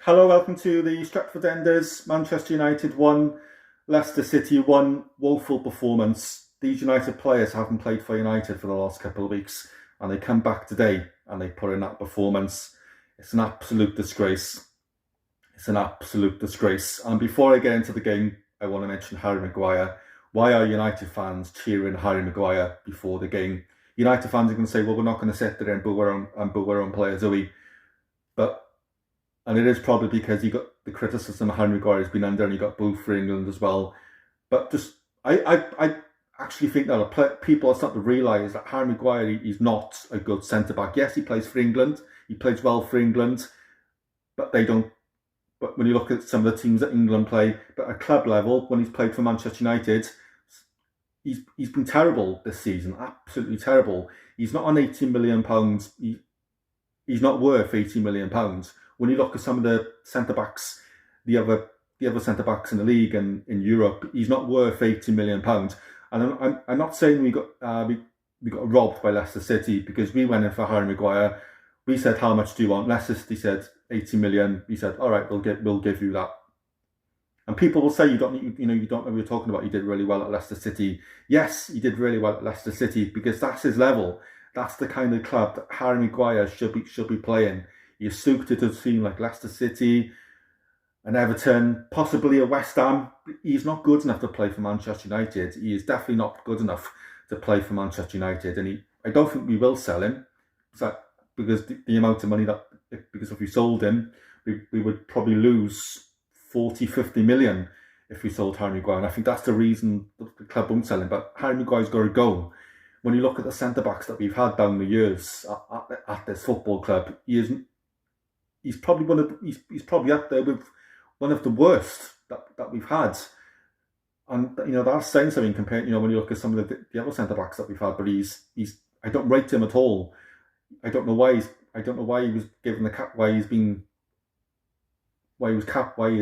Hello, welcome to the Stretford Enders. Manchester United 1, Leicester City 1. Woeful performance. These United players haven't played for United for the last couple of weeks, and they come back today and they put in that performance. It's an absolute disgrace. It's an absolute disgrace. And before I get into the game, I want to mention Harry Maguire. Why are United fans cheering Harry Maguire before the game? United fans are going to say, well, we're not going to sit there and boo our own players, are we? And it is probably because he got the criticism Harry Maguire has been under, and he got booed for England as well. But just, I actually think that people are starting to realise that Harry Maguire is not a good centre back. Yes, he plays for England. He plays well for England, but they don't. But when you look at some of the teams that England play, but at club level, when he's played for Manchester United, he's been terrible this season. Absolutely terrible. He's not on £80 million. He's not worth £80 million. When you look at some of the centre backs, the other centre backs in the league and in Europe, he's not worth £80 million. And I'm not saying we got robbed by Leicester City, because we went in for Harry Maguire. We said, how much do you want? Leicester City said 80 million. We said, all right, we'll give you that. And people will say you don't know what you're talking about. He did really well at Leicester City. Yes, he did really well at Leicester City, because that's his level. That's the kind of club that Harry Maguire should be playing. He's suited to a team like Leicester City, and Everton, possibly a West Ham. He's not good enough to play for Manchester United. He is definitely not good enough to play for Manchester United, and I don't think we will sell him. Because the amount of money because if we sold him, we would probably lose 40, 50 million if we sold Harry Maguire. And I think that's the reason the club won't sell him. But Harry Maguire's got to go. When you look at the centre backs that we've had down the years at this football club, he's probably up there with one of the worst that we've had. And that's saying something compared, when you look at some of the other centre backs that we've had. But I don't rate him at all. I don't know why he was given the cap, why he is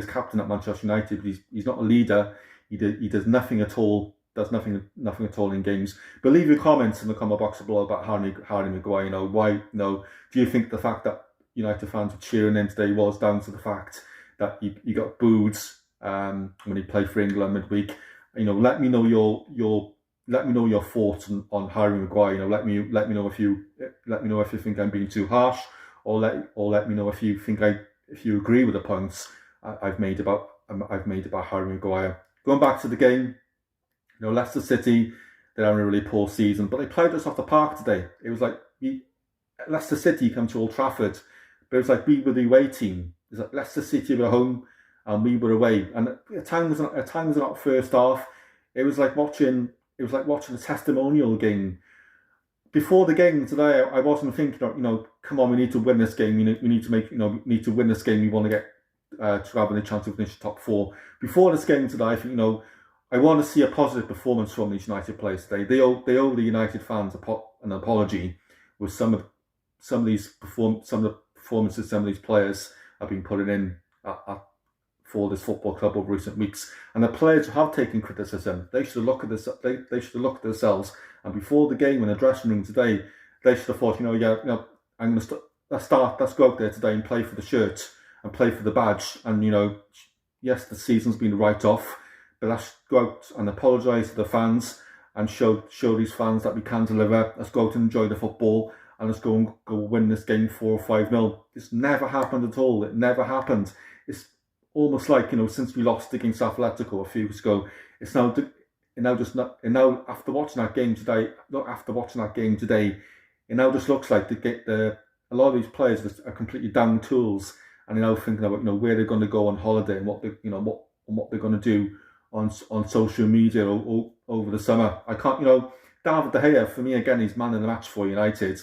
captain at Manchester United. He's not a leader. He does nothing at all. Does nothing at all in games. But leave your comments in the comment box below about Harry Maguire. Do you think the fact that United fans were cheering him today was down to the fact that he got booed when he played for England midweek? Let me know your thoughts on Harry Maguire. Let me know if you think I'm being too harsh, or let me know if you agree with the points I've made about Harry Maguire. Going back to the game, Leicester City, they're having a really poor season, but they played us off the park today. It was like Leicester City come to Old Trafford, but it was like we were the away team. It's like Leicester City were home and we were away. And at times in that first half, it was like watching a testimonial game. Before the game today, I wasn't thinking, come on, we need to win this game. We need to win this game. We want to get to having a chance to finish the top four. Before this game today, I think, I want to see a positive performance from these United players today. They owe the United fans an apology with some of the performances some of these players have been putting in for this football club over recent weeks. And the players who have taken criticism, they should have looked at this. They should have looked at themselves. And before the game in the dressing room today, they should have thought, I'm going to let's go out there today and play for the shirt and play for the badge. And yes, the season's been a write-off, but let's go out and apologise to the fans and show these fans that we can deliver. Let's go out and enjoy the football, and let's go win this game 4 or 5-0. This never happened at all. It never happened. It's almost like, since we lost against Atletico a few weeks ago, after watching that game today, it now just looks like a lot of these players are completely down tools, and they're now thinking about where they're going to go on holiday and what they're going to do on social media over the summer. I can't, David De Gea, for me again, he's man in the match for United.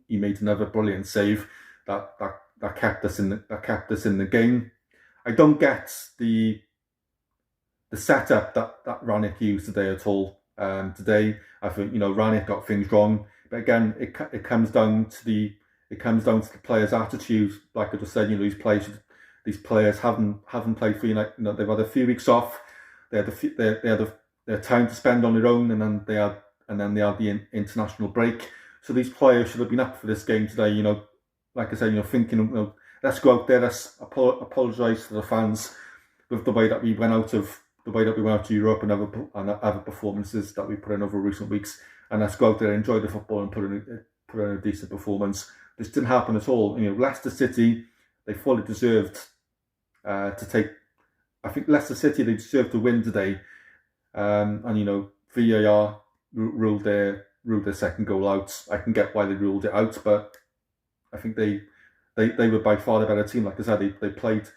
He made another brilliant save that kept us in the game. I don't get the setup that Rannick used today at all. Today, I think Rannick got things wrong, but again, it comes down to the players' attitude. Like I just said, these players haven't played for United. They've had a few weeks off. They had their time to spend on their own, and then they had the international break. So these players should have been up for this game today. Like I said, thinking let's go out there. Let's apologise to the fans with the way that we went out of Europe and other performances that we put in over recent weeks, and let's go out there, enjoy the football, and put in a decent performance. This didn't happen at all. Leicester City, they fully deserved to take. I think Leicester City, they deserved to win today, and VAR ruled their second goal out. I can get why they ruled it out, but I think they were by far the better team. Like I said, they played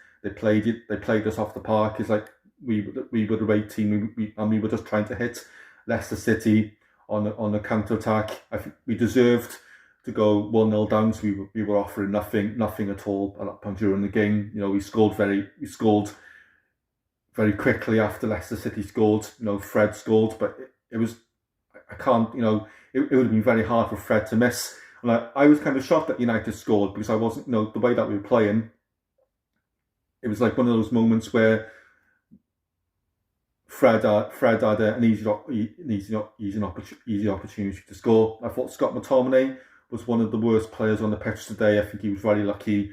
us off the park. It's like we were the right team, and we were just trying to hit Leicester City on the counter attack. I think we deserved to go 1-0 down. So we were offering nothing at all at that point during the game. We scored very quickly after Leicester City scored. Fred scored, but it was, I can't, it would have been very hard for Fred to miss. And I was kind of shocked that United scored, because I wasn't, the way that we were playing, it was like one of those moments where Fred had an easy opportunity to score. I thought Scott McTominay was one of the worst players on the pitch today. I think he was very lucky.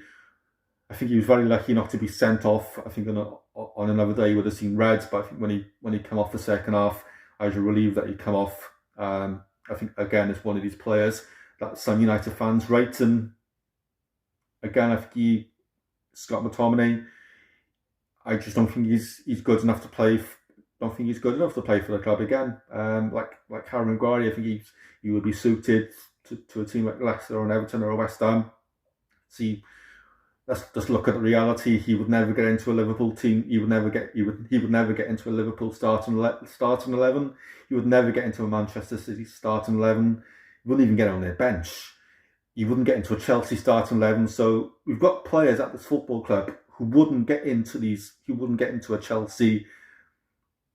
Not to be sent off. I think on another day he would have seen reds, but I think when he came off the second half, I was relieved that he'd come off. I think again it's one of these players that some United fans rate, and again I think Scott McTominay, I just don't think he's good enough to play. Don't think he's good enough to play for the club again. Like Harry Maguire, I think he would be suited to a team like Leicester or Everton or West Ham. See, let's just look at the reality. He would never get into a Liverpool team. He would never get into a Liverpool starting 11. He would never get into a Manchester City starting 11. He wouldn't even get on their bench. He wouldn't get into a Chelsea starting 11. So we've got players at this football club who wouldn't get into a Chelsea,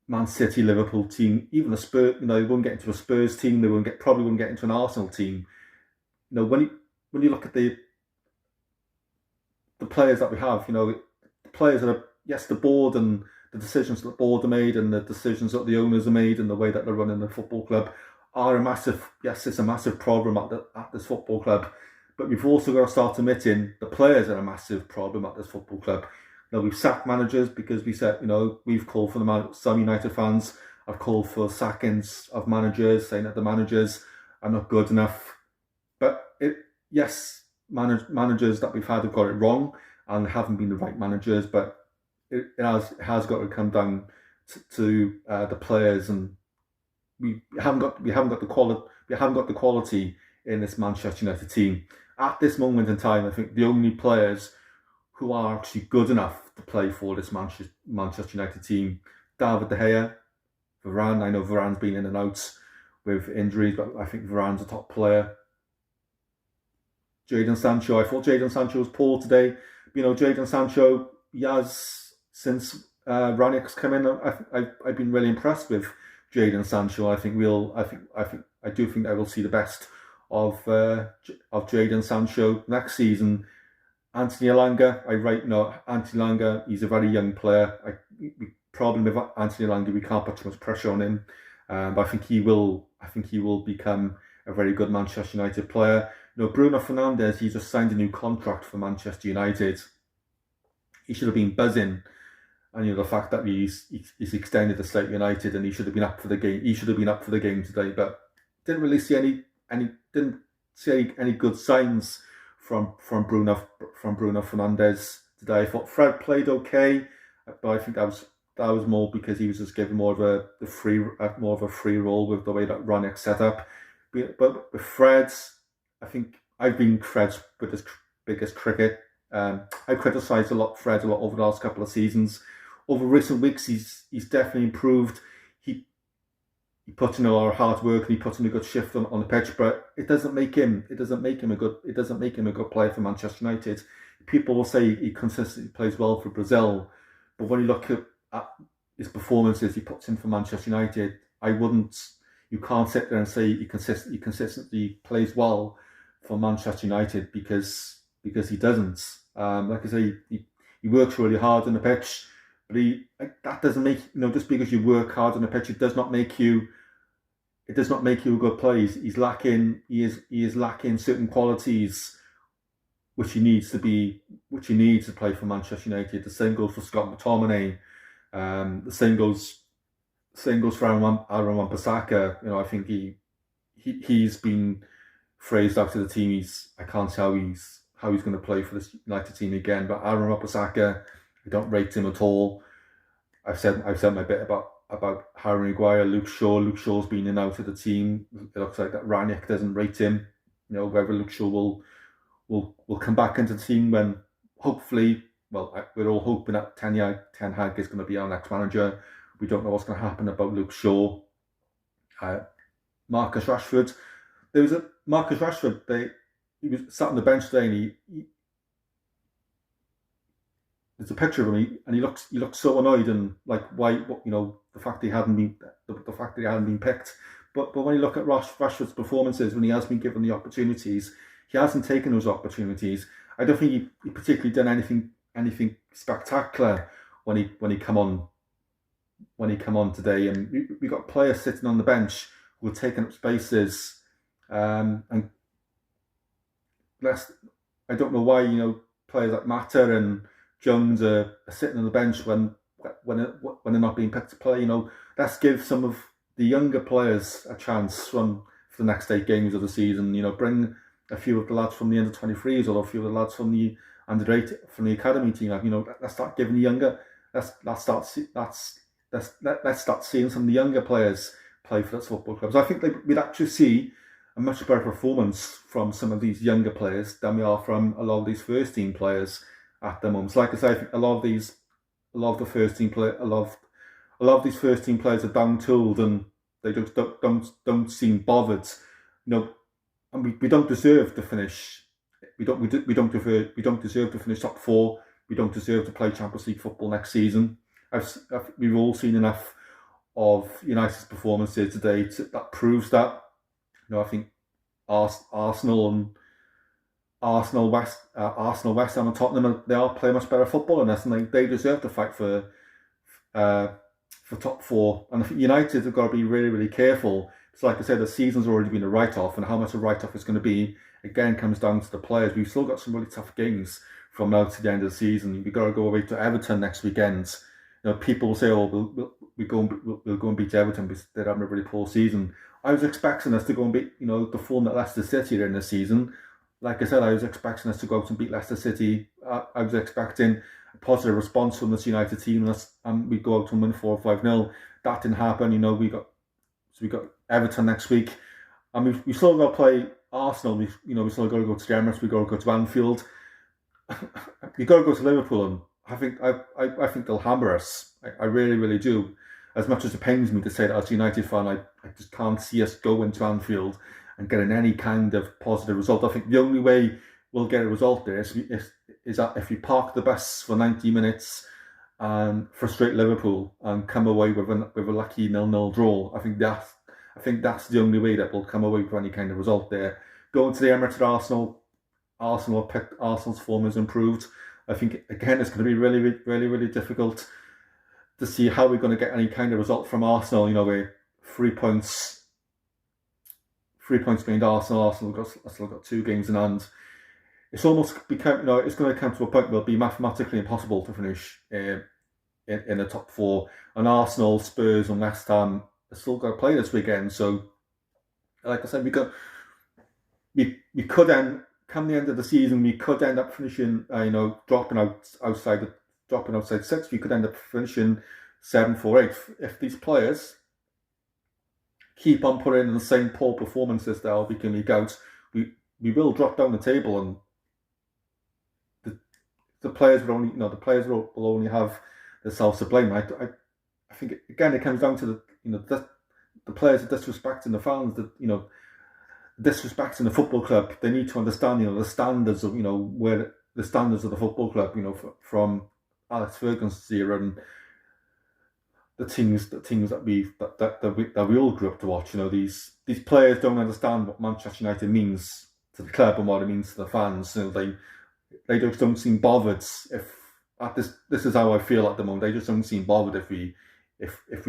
Man City, Liverpool team, even a Spurs. They wouldn't get into a Spurs team. They probably wouldn't get into an Arsenal team. When you look at the players that we have, the players that are, yes, the board and the decisions that the board are made and the decisions that the owners are made and the way that they're running the football club are it's a massive problem at this football club. But we've also got to start admitting the players are a massive problem at this football club. We've sacked managers because we said, we've called for some United fans have called for sackings of managers, saying that the managers are not good enough. But managers that we've had have got it wrong and haven't been the right managers. But it has got to come down to the players, and we haven't got the quality in this Manchester United team at this moment in time. I think the only players who are actually good enough to play for this Manchester United team, David De Gea, Varane. I know Varane's been in and out with injuries, but I think Varane's a top player. Jadon Sancho, I thought Jadon Sancho was poor today. Jadon Sancho, he has, since Ranić's come in, I've been really impressed with Jadon Sancho. I do think I will see the best of Jadon Sancho next season. Anthony Elanga, Anthony Elanga, he's a very young player. The problem with Anthony Elanga, we can't put too much pressure on him. But I think he will become a very good Manchester United player. Bruno Fernandes, he just signed a new contract for Manchester United. He should have been buzzing. And the fact that he's extended to stay at United, and he should have been up for the game. He should have been up for the game today, but didn't really see any good signs from Bruno Fernandes today. I thought Fred played okay, but I think that was more because he was just given more of a free role with the way that Ranić set up. But with Fred, I think I've been Fred's biggest critic. I criticised Fred a lot over the last couple of seasons. Over recent weeks, he's definitely improved. He puts in a lot of hard work and he puts in a good shift on the pitch, but it doesn't make him a good player for Manchester United. People will say he consistently plays well for Brazil, but when you look at his performances he puts in for Manchester United, you can't sit there and say he consistently plays well for Manchester United because he doesn't. Like I say, he works really hard on the pitch. But that doesn't make, just because you work hard on the pitch, it does not make you a good player. He is lacking certain qualities which he needs to be which he needs to play for Manchester United. The same goes for Scott McTominay. The same goes for Aaron Wan-Bissaka. I think he's been phrased out to the team. I can't see how he's going to play for this United team again. But Aaron Wan-Bissaka, I don't rate him at all. I've said my bit about Harry Maguire, Luke Shaw. Luke Shaw's been in and out of the team. It looks like that Ranić doesn't rate him. Whether Luke Shaw will come back into the team when hopefully, we're all hoping that Ten Hag is going to be our next manager. We don't know what's going to happen about Luke Shaw. Marcus Rashford. There was Marcus Rashford. He was sat on the bench today, and there's a picture of him, and he looks so annoyed and like why, the fact that he hadn't been picked. But when you look at Rashford's performances, when he has been given the opportunities, he hasn't taken those opportunities. I don't think he particularly done anything spectacular when he come on today. And we got players sitting on the bench who are taking up spaces, and I don't know why players like Mata and Jones are sitting on the bench when they're not being picked to play. Let's give some of the younger players a chance for the next 8 games of the season. Bring a few of the lads from the under 23s or a few of the lads from the under 8 from the academy team. Let's start giving the younger. Let's start seeing some of the younger players play for this football club. So I think we'd actually see a much better performance from some of these younger players than we are from a lot of these first team players at the moment. So like I say, I think a lot of these first team players are down-tooled and they just don't seem bothered. And we don't deserve to finish. We don't deserve to finish top 4. We don't deserve to play Champions League football next season. We've all seen enough of United's performances today that proves that. I think Arsenal, West Ham, and Tottenham, they are playing much better football than us, and they deserve to fight for top 4. And I think United have got to be really, really careful. It's like I said, the season's already been a write-off, and how much a write-off is going to be again comes down to the players. We've still got some really tough games from now to the end of the season. We've got to go away to Everton next weekend. People will say, "Oh, we'll go and beat Everton because they're having a really poor season." I was expecting us to go and beat, the form that Leicester City are in this season. Like I said, I was expecting us to go out and beat Leicester City. I was expecting a positive response from this United team, and we'd go out and win 4-5-0. That didn't happen. We got Everton next week, and we still got to play Arsenal. We still got to go to the Emirates. We got to go to Anfield. We got to go to Liverpool, and I think they'll hammer us. I really, really do. As much as it pains me to say that as a United fan, I just can't see us going to Anfield and getting any kind of positive result. I think the only way we'll get a result there is that if we park the bus for 90 minutes and frustrate Liverpool and come away with a lucky 0-0 draw. I think that's the only way that we'll come away with any kind of result there. Going to the Emirates at Arsenal's form has improved. I think again it's going to be really, really, really difficult to see how we're going to get any kind of result from Arsenal. We're 3 points behind Arsenal. Arsenal still got 2 games in hand. It's almost become, it's going to come to a point where it'll be mathematically impossible to finish in the top 4. And Arsenal, Spurs, and West Ham are still got to play this weekend. So, like I said, we could end, come the end of the season, we could end up finishing, dropping outside 6. We could end up finishing 7, 4, 8. If these players keep on putting in the same poor performances that are becoming league out, we will drop down the table, and the players will only have themselves to blame. I think again it comes down to the players are disrespecting the fans, disrespecting the football club. They need to understand the standards of where the standards of the football club, from Alex Ferguson's era and the teams that we all grew up to watch. These players don't understand what Manchester United means to the club and what it means to the fans. They just don't seem bothered. This is how I feel at the moment. They just don't seem bothered if we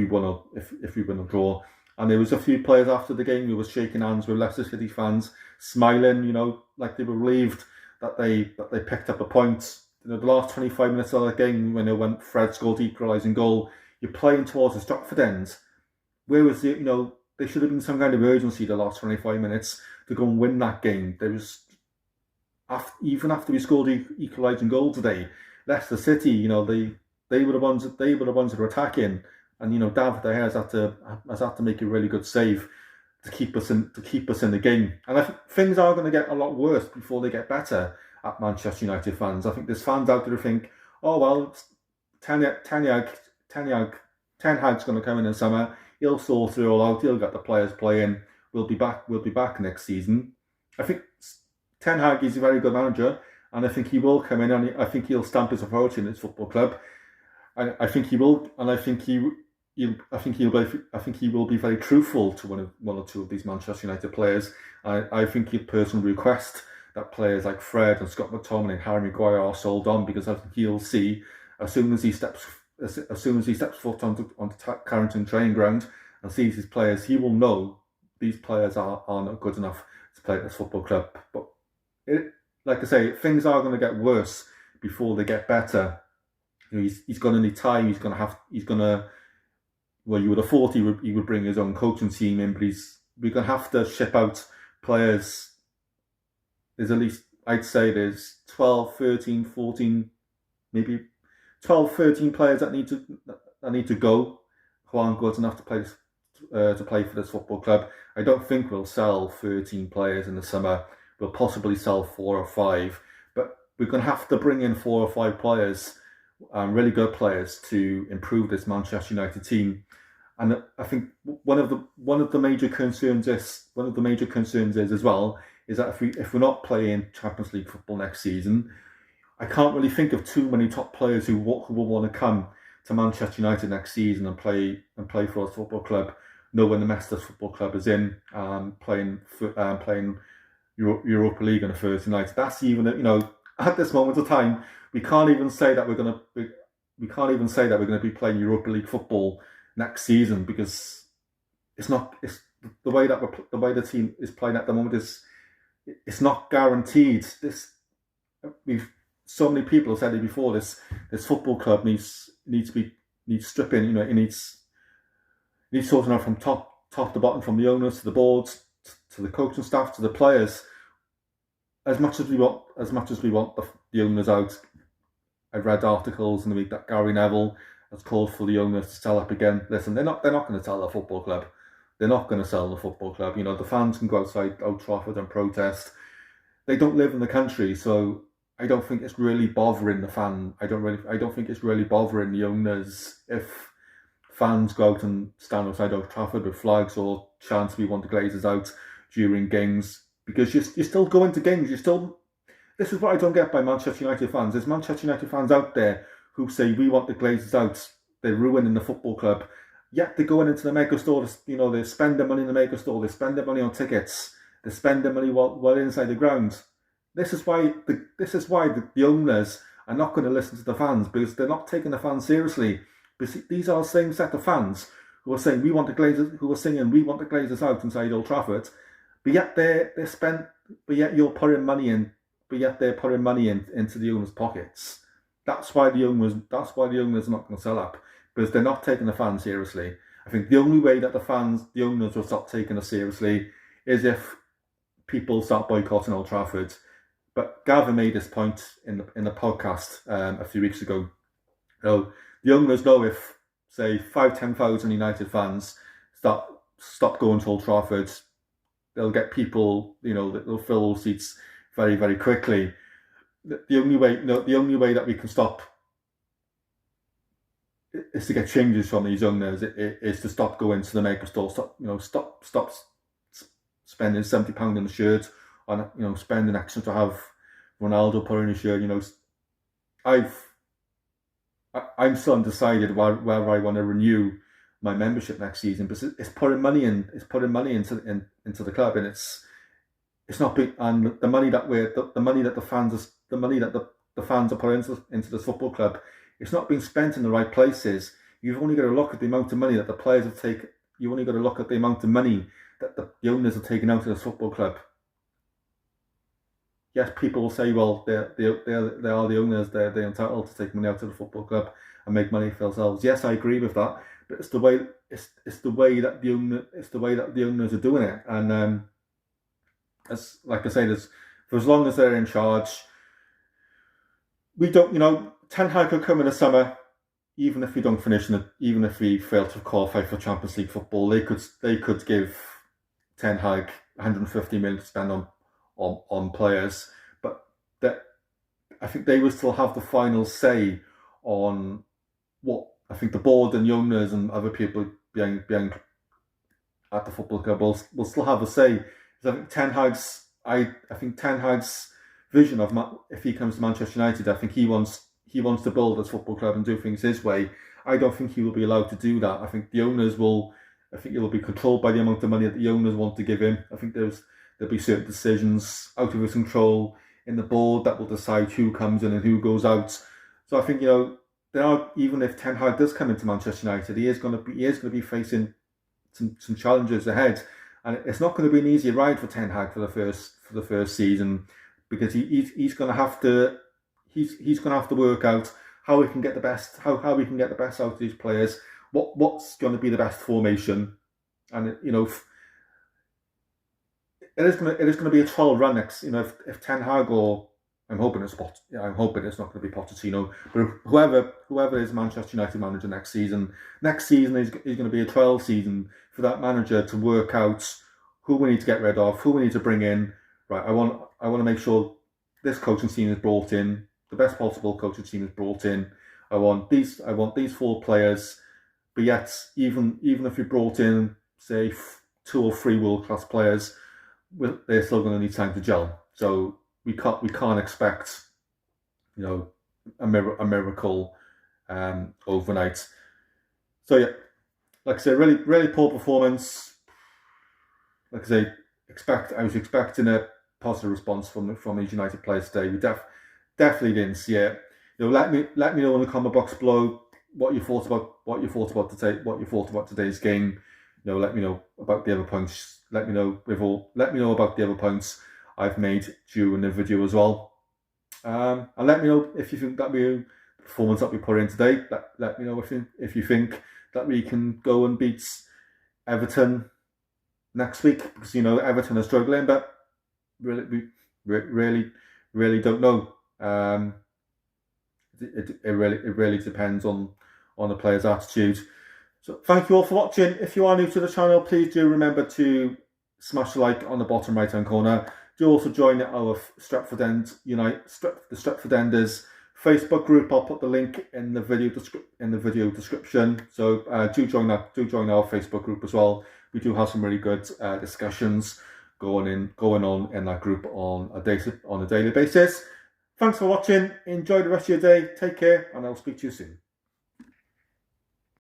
win a draw. And there was a few players after the game who was shaking hands with Leicester City fans, smiling, like they were relieved that they picked up a point. the last 25 minutes of that game when Fred scored the equalising goal, you're playing towards the Stratford end. Where was there should have been some kind of urgency the last 25 minutes to go and win that game. There was, even after we scored the equalising goal today, Leicester City, they were the ones that were attacking, and David De Gea has had to make a really good save to keep us in the game. And I think things are going to get a lot worse before they get better at Manchester United fans. I think there's fans out there who think, oh well, Ten Hag's going to come in summer. He'll sort it all out. He'll get the players playing. We'll be back next season. I think Ten Hag is a very good manager, and I think he will come in, and I think he'll stamp his authority in his football club. I think he will, and I think he will be very truthful to one or two of these Manchester United players. I think he'll personally request that players like Fred and Scott McTominay and Harry Maguire are sold on, because I think he'll see as soon as he steps foot onto Carrington training ground and sees his players, he will know these players are not good enough to play at this football club. But like I say, things are going to get worse before they get better. He's going to need time. Well, you would have thought he would bring his own coaching team in, but we're going to have to ship out players. There's at least, I'd say there's 12, 13, 14, maybe 12, 13 players that need to go, who aren't good enough to play for this football club. I don't think we'll sell 13 players in the summer. We'll possibly sell 4 or 5, but we're going to have to bring in 4 or 5 players, really good players, to improve this Manchester United team. And I think one of the major concerns is as well is that if we're not playing Champions League football next season, I can't really think of too many top players who will want to come to Manchester United next season and play for us football club, knowing the mess this football club is in, playing Europa League on a Thursday night. That's even at this moment of time, we can't even say that we're going to be playing Europa League football next season, because it's the way the team is playing at the moment it's not guaranteed. So many people have said it before. This football club needs stripping. It needs sorting out from top to bottom, from the owners to the boards to the coaching staff to the players. As much as we want the owners out, I've read articles in the week that Gary Neville has called for the owners to sell up again. Listen, they're not going to sell the football club. They're not going to sell the football club. The fans can go outside Old Trafford and protest. They don't live in the country, so I don't think it's really bothering the fan. I don't think it's really bothering the owners if fans go out and stand outside Old Trafford with flags or chant "We want the Glazers out" during games, because you're still going to games. This is what I don't get by Manchester United fans. There's Manchester United fans out there who say we want the Glazers out. They're ruining the football club. Yet they're going into the mega store. They spend their money in the mega store. They spend their money on tickets. They spend their money while inside the ground. This is why the owners are not going to listen to the fans, because they're not taking the fans seriously. Because these are the same set of fans who are saying we want the Glazers, who are singing we want the Glazers out inside Old Trafford, but yet you're putting money in, but yet they're putting money into the owners' pockets. That's why the owners are not going to sell up, because they're not taking the fans seriously. I think the only way that the owners will stop taking us seriously is if people start boycotting Old Trafford. But Gavin made this point in the podcast a few weeks ago. The owners know if, say, 10,000 United fans stop going to Old Trafford, they'll get people, they'll fill all seats very, very quickly. The only way that we can stop is to get changes from these owners. Is to stop going to the mega store. Stop spending £70 on the shirt, on spending extra to have Ronaldo put in a shirt. I'm still undecided whether I want to renew my membership next season, but it's putting money in. It's putting money into the club, and it's not big. And the money that the fans are putting into this football club, it's not being spent in the right places. You've only got to look at the amount of money that the players have taken. You've only got to look at the amount of money that the owners are taking out of this football club. yes, people will say, well, they are the owners. They're entitled to take money out of the football club and make money for themselves. Yes, I agree with that, but it's the way that the owners are doing it, and as like I say, for as long as they're in charge, we don't. Ten Hag could come in the summer, even if we don't finish in it, even if we fail to qualify for Champions League football, they could give Ten Hag 150 million to spend on players, but that I think they will still have the final say on what I think the board and the owners and other people being at the football club will still have a say. I think Ten Hag's vision of if he comes to Manchester United, I think he wants to build this football club and do things his way. I don't think he will be allowed to do that. I think the owners will. I think it will be controlled by the amount of money that the owners want to give him. I think there'll be certain decisions out of his control in the board that will decide who comes in and who goes out. So I think even if Ten Hag does come into Manchester United, he is going to be facing some challenges ahead, and it's not going to be an easy ride for Ten Hag for the first season, because he's going to have to work out how we can get the best out of these players. What's going to be the best formation, and it is going to be a trial run next. If Ten Hag, or I'm hoping it's not going to be Pochettino, but whoever is Manchester United manager next season is going to be a trial season for that manager to work out who we need to get rid of, who we need to bring in. Right, I want to make sure this coaching team is brought in, the best possible coaching team is brought in. I want these 4 players. But yet, even if we brought in, say, 2 or 3 world-class players, they're still going to need time to gel. So we can't expect, a miracle overnight. So yeah, like I say, really really poor performance. Like I say, I was expecting a positive response from these United players today. We definitely didn't see it. Let me know in the comment box below what you thought about today's game. Let me know about the other points. Let me know about the other points I've made during the video as well. And let me know if you think that the performance that we put in today. Let me know if you think that we can go and beat Everton next week, because Everton are struggling, but we really don't know. It really depends on the player's attitude. So thank you all for watching. If you are new to the channel, please do remember to smash the like on the bottom right hand corner. Do also join our Stretford Enders Facebook group. I'll put the link in the video description. So do join our Facebook group as well. We do have some really good discussions going on in that group on a daily basis. Thanks for watching. Enjoy the rest of your day. Take care, and I'll speak to you soon.